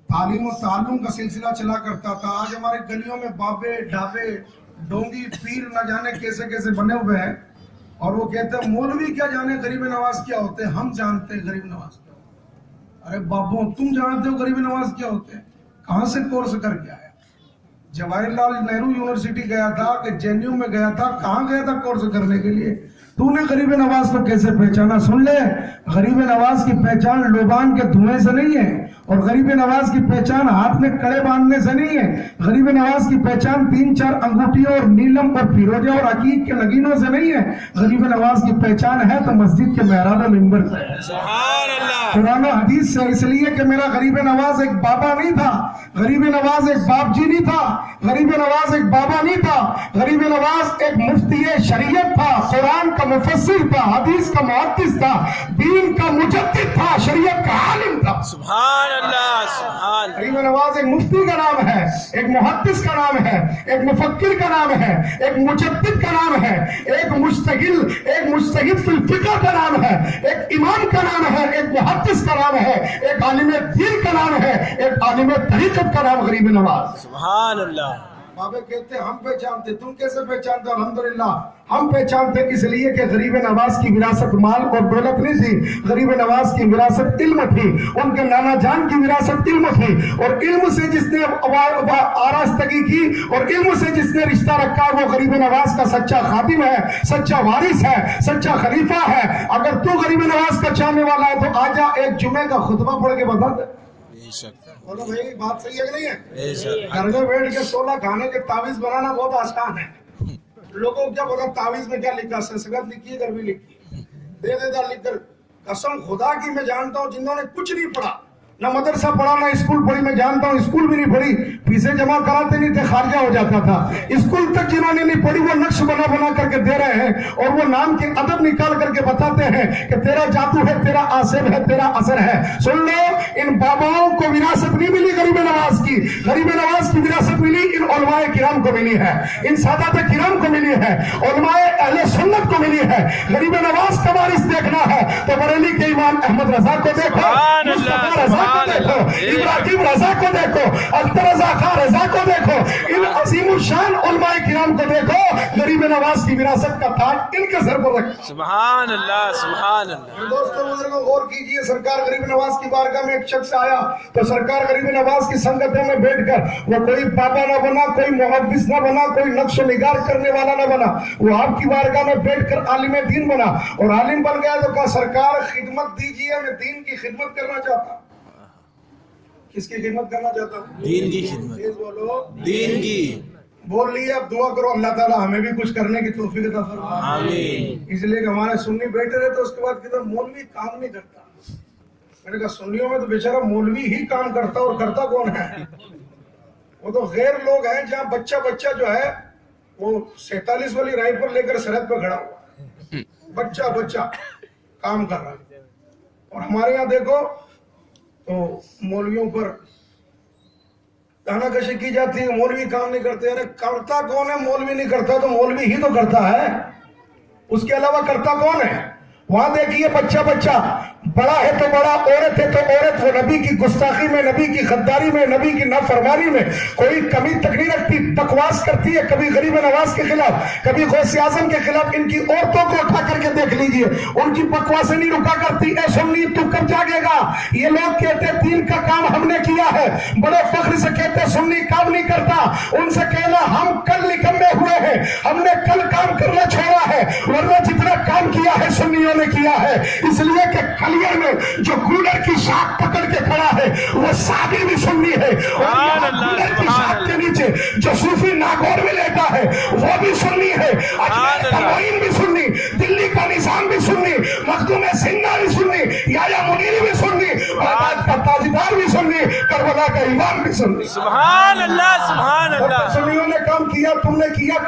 تعلیم و تعلم کا سلسلہ چلا کرتا تھا. آج ہمارے گلیوں میں بابے ڈھابے ڈونگی پیر نہ جانے کیسے کیسے بنے ہوئے ہیں, اور وہ کہتے ہیں مولوی کیا جانے غریب نواز کیا ہوتے ہیں, ہم جانتے ہیں غریب نواز کیا ہوتے ہیں. ارے بابو تم جانتے ہو غریب نواز کیا ہوتے ہیں؟ کہاں سے کورس کر کے آیا؟ جواہر لال نہرو یونیورسٹی گیا تھا کہ JNU میں گیا تھا, کہاں گیا تھا کورس کرنے کے لیے؟ تو نے غریب نواز کو کیسے پہچانا؟ سن لے, غریب نواز کی پہچان لوبان کے دھوئیں سے نہیں ہے, اور غریب نواز کی پہچان ہاتھ میں کڑے باندھنے سے نہیں ہے. غریب نواز کی پہچان 3-4 انگوٹھیوں اور نیلم اور فیروزہ اور عقیق کے نگینوں سے نہیں ہے. غریب نواز کی پہچان ہے تو مسجد کے محراب و منبر سے. سبحان اللہ. قرآن و حدیث سے, اس لیے کہ میرا غریب نواز ایک بابا نہیں تھا, غریب نواز ایک باپ جی نہیں تھا, غریب نواز ایک بابا نہیں تھا, غریب نواز ایک مفتی شریعت تھا, قرآن کا مفسر تھا, حدیث کا محدث تھا, دین کا مجدد تھا, شریعت کا عالم تھا. سبحان اللہ. سبحان. غریب نواز ایک مفتی کا نام ہے, ایک محدث کا نام ہے, ایک مفکر کا نام ہے, ایک مجدد کا نام ہے, ایک مجتہد فی الفقہ کا نام ہے, ایک امام کا نام ہے, ایک محدث کا نام ہے, ایک عالم دین کا نام ہے, ایک عالم طریقت کا نام غریب نواز. سبحان اللہ. بابے کہتے ہم پہچانتے, تم کیسے پہچانتے؟ الحمدللہ ہم پہچانتے, اس لیے کہ غریب نواز کی وراثت مال اور دولت نہیں تھی, غریب نواز کی وراثت علم تھی. ان کے نانا جان کی وراثت علم تھی, اور علم سے جس نے آراستگی کی اور علم سے جس نے رشتہ رکھا وہ غریب نواز کا سچا خادم ہے, سچا وارث ہے, سچا خلیفہ ہے. اگر تو غریب نواز کا چاہنے والا ہے تو آجا ایک جمعے کا خطبہ پڑھ کے بتا دے. بولو بھائی بات صحیح ہے کہ نہیں ہے؟ گھر میں بیٹھ کے 16 کھانے کے تعویذ بنانا بہت آسان ہے. لوگوں کو کیا پتا تعویذ میں کیا لکھا, سنسکرت لکھی ہے, عربی لکھی ہے, دے دیتا لکھ کر. قسم خدا کی میں جانتا ہوں جنہوں نے کچھ نہیں پڑھا, نہ مدرسہ پڑھا نہ اسکول پڑھی, میں جانتا ہوں اسکول بھی نہیں پڑھی, فیسیں جمع کراتے نہیں تھے, خارجہ ہو جاتا تھا. اسکول تک جنہوں نے نہیں پڑھی وہ نقش بنا بنا کر کے دے رہے ہیں, اور وہ نام کے ادب نکال کر کے بتاتے ہیں کہ تیرا جادو ہے, تیرا آصف ہے, تیرا اثر ہے. سن لو, ان باباؤں کو وراثت نہیں ملی غریب نواز کی, غریب نواز کی وراثت ملی ان علماء کرام کو ملی ہے, ان سادات کرام کو ملی ہے, علماء اہل سنت کو ملی ہے. غریب نواز کا وارث دیکھنا ہے تو بریلی کے امام احمد رضا کو دیکھو, مصطفیٰ رضا کو دیکھو, ابراہیم رضا کو دیکھو, اختر رضا خان رضا کو دیکھو, ان عظیم الشان علماء کرام کو دیکھو. غریب نواز کی وراثت کا تاج ان کے سر پر رکھا. سبحان اللہ. سبحان اللہ. دوستوں بزرگوں غور کیجئے, سرکار غریب نواز کی بارگاہ میں ایک شخص آیا تو سرکار غریب نواز کی سنگتوں میں بیٹھ کر, وہ کوئی بابا نہ بنا, کوئی محدث نہ بنا, کوئی نقش و نگار کرنے والا نہ بنا, وہ آپ کی بارگاہ میں بیٹھ کر عالم دین بنا, اور عالم بن گیا تو کہا سرکار خدمت دیجئے, میں دین کی خدمت کرنا چاہتا ہوں. کس کی خدمت کرنا چاہتا ہوں؟ دین کی خدمت. بولو دین کی. بول لیے, اب دعا کرو اللہ تعالیٰ ہمیں بھی کچھ کرنے کی توفیق عطا فرمائے. آمین. اس لیے کہ ہمارے سنی بیٹھے رہے تو اس کے بعد کہتے مولوی کام نہیں کرتا. میں نے کہا سنیوں میں تو بیچارہ مولوی ہی کام کرتا, اور کرتا کون ہے؟ وہ تو غیر لوگ ہیں جہاں بچہ جو ہے وہ 47 والی رائفل لے کر سرحد پہ کھڑا ہوا, بچہ کام کر رہا ہے. اور ہمارے یہاں دیکھو تو مولویوں پر دانا کشی کی جاتی ہے, مولوی کام نہیں کرتے. ارے کرتا کون ہے؟ مولوی نہیں کرتا تو مولوی ہی تو کرتا ہے, اس کے علاوہ کرتا کون ہے؟ وہاں دیکھیے بچہ بڑا ہے تو بڑا, عورت ہے تو عورت, وہ نبی کی گستاخی میں, نبی کی غداری میں, نبی کی نافرمانی میں کوئی کمی تک نہیں رکھتی, بکواس کرتی ہے, کبھی غریب نواز کے خلاف, کبھی غوث اعظم کے خلاف. ان کی عورتوں کو اٹھا کر کے دیکھ لیجئے, ان کی بکواسیں نہیں رکا کرتی. اے سنی تو کب جاگے گا؟ یہ لوگ کہتے دین کا کام ہم نے کیا ہے, بڑے فخر سے کہتے سنی کام نہیں کرتا. ان سے کہنا ہم کل نکمے ہوئے ہیں, ہم نے کل کام کرنا چھوڑا ہے, ورنہ جتنا کام کیا ہے سنیوں نے کیا ہے. اس لیے کہ کلیئر میں جو کولر کی شاخ پکڑ کے کھڑا ہے وہ سادی بھی سنی ہے, اور کولر کی شاخ کے نیچے جو صوفی ناگور میں لیتا ہے وہ بھی سنی ہے, اجمیر کا معین بھی سنی, دلی کا نظام بھی سنی, مخدوم سنہ بھی سنی, یحییٰ منیری بھی سنی, بغداد کا تاجدار بھی سنی, کربلا کا امام بھی سنی. سبحان اللہ. سبحان اللہ. سنیوں نے کام کیا, تم نے کیا.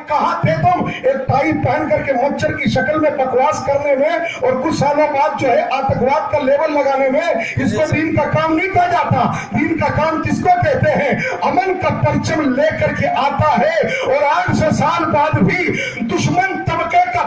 کہاں تھے تم؟ ایک ٹائی پہن کر کے مچھر کی شکل میں بکواس کرنے میں, اور کچھ سالوں بعد جو ہے آتنکواد کا لیبل لگانے میں. اس کو دین کا کام نہیں کہا جاتا. دین کا کام کس کو کہتے ہیں؟ امن کا پرچم لے کر کے آتا ہے, اور 800 سال بعد بھی دشمن طبقے کا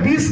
20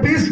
20